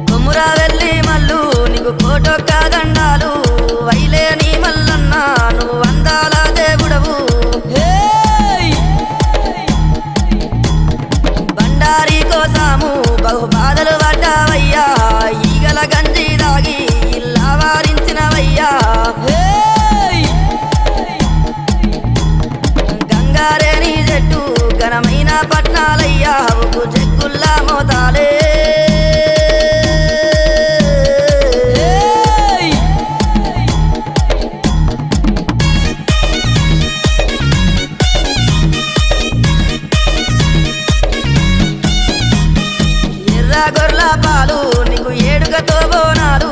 కొమురా వెళ్ళి మల్లు నీకు కోటొక్క దండాలు వైలే నీ మల్లన్న నువ్వు అందాల దేవుడవు బండారి కోసాము బహు బాధలు పడ్డావయ్యా ఈగల గంజి దాగి ఇల్లా వారించినవయ్యా గంగారేని చెట్టు ఘనమైన పట్నాలయ్యా ఉప్పు చెక్కుల్లా మోతాలే ఎర్ర గొర్ల పాలు నీకు ఏడుకతో బోనాలు